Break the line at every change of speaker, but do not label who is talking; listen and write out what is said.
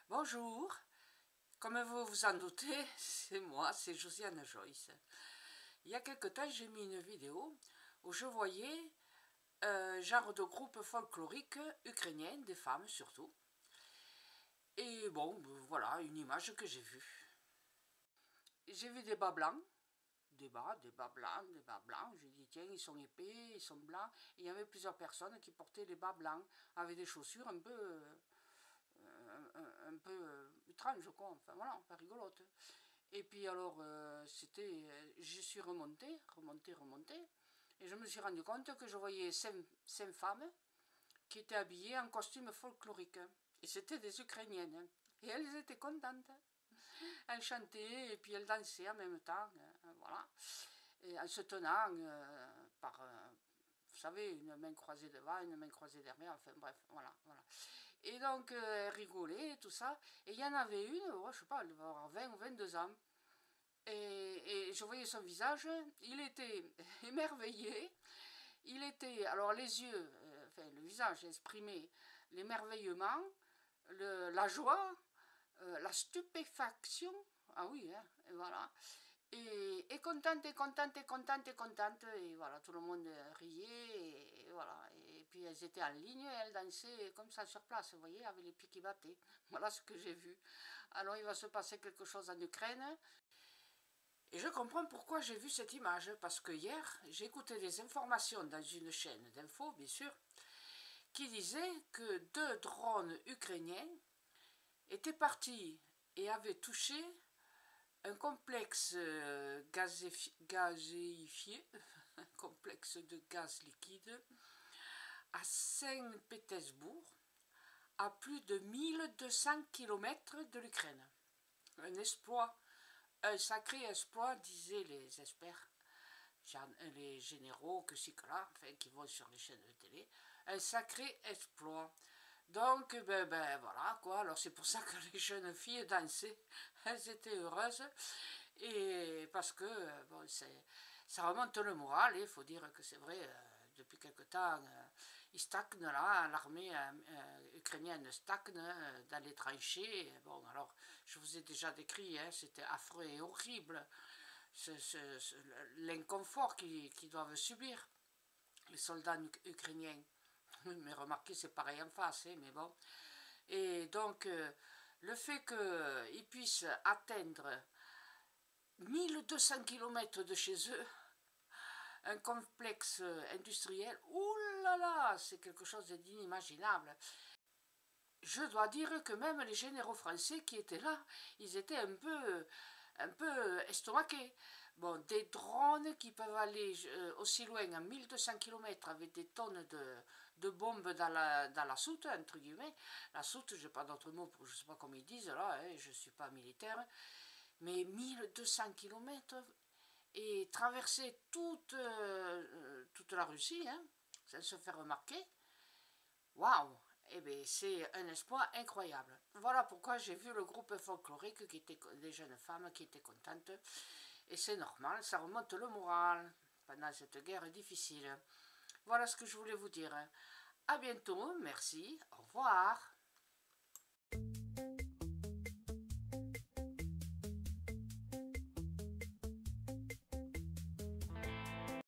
Bonjour, comme vous vous en doutez, c'est moi, c'est Josiane Joyce. Il y a quelque temps, j'ai mis une vidéo où je voyais un genre de groupe folklorique ukrainien, des femmes surtout. Et bon, voilà, une image que j'ai vue. J'ai vu des bas blancs, des bas blancs, des bas blancs. Je dis tiens, ils sont épais, ils sont blancs. Et il y avait plusieurs personnes qui portaient des bas blancs avec des chaussures un peu étranges, quoi. Enfin voilà, pas rigolote. Et puis alors, je suis remontée, et je me suis rendu compte que je voyais cinq femmes qui étaient habillées en costume folklorique. Et c'était des Ukrainiennes. Et elles étaient contentes. Elles chantaient et puis elles dansaient en même temps, voilà. Et en se tenant par, vous savez, une main croisée devant, une main croisée derrière, enfin bref, voilà. Et donc, elles rigolaient, tout ça. Et il y en avait une, oh, je sais pas, elle devait avoir 20 ou 22 ans. Et je voyais son visage, il était émerveillé, il était, alors les yeux, enfin le visage exprimait l'émerveillement, la joie, la stupéfaction, ah oui, hein, et voilà, et contente, et voilà, tout le monde riait, et voilà, et puis elles étaient en ligne, et elles dansaient comme ça sur place, vous voyez, avec les pieds qui battaient, voilà ce que j'ai vu. Alors il va se passer quelque chose en Ukraine. Et je comprends pourquoi j'ai vu cette image, parce que hier, j'ai écouté des informations dans une chaîne d'infos, bien sûr, qui disait que 2 drones ukrainiens étaient partis et avaient touché un complexe gazéifié, un complexe de gaz liquide, à Saint-Pétersbourg, à plus de 1200 km de l'Ukraine. Un exploit, un sacré exploit, disaient les experts, les généraux, que ci, que là, enfin, qui vont sur les chaînes de télé, un sacré exploit. Donc, voilà, quoi. Alors, c'est pour ça que les jeunes filles dansaient. Elles étaient heureuses. Et parce que, bon, ça remonte le moral. Il faut dire que c'est vrai, depuis quelque temps, ils stagnent là. L'armée ukrainienne stagne dans les tranchées. Bon, alors, je vous ai déjà décrit, hein, c'était affreux et horrible. L'inconfort qu'ils doivent subir, les soldats ukrainiens. Mais remarquez, c'est pareil en face, hein, mais bon. Et donc, le fait qu'ils puissent atteindre 1200 km de chez eux, un complexe industriel, oulala, c'est quelque chose d'inimaginable. Je dois dire que même les généraux français qui étaient là, ils étaient un peu estomaqués. Bon, des drones qui peuvent aller aussi loin, à 1200 km, avec des tonnes de bombes dans la soute, entre guillemets. La soute, je n'ai pas d'autre mot, je ne sais pas comment ils disent, là, hein, je ne suis pas militaire. Mais 1200 km et traverser toute la Russie, hein, sans se faire remarquer. Waouh! Eh bien, c'est un exploit incroyable. Voilà pourquoi j'ai vu le groupe folklorique, qui était des jeunes femmes qui étaient contentes. Et c'est normal, ça remonte le moral pendant cette guerre difficile. Voilà ce que je voulais vous dire. À bientôt, merci, au revoir.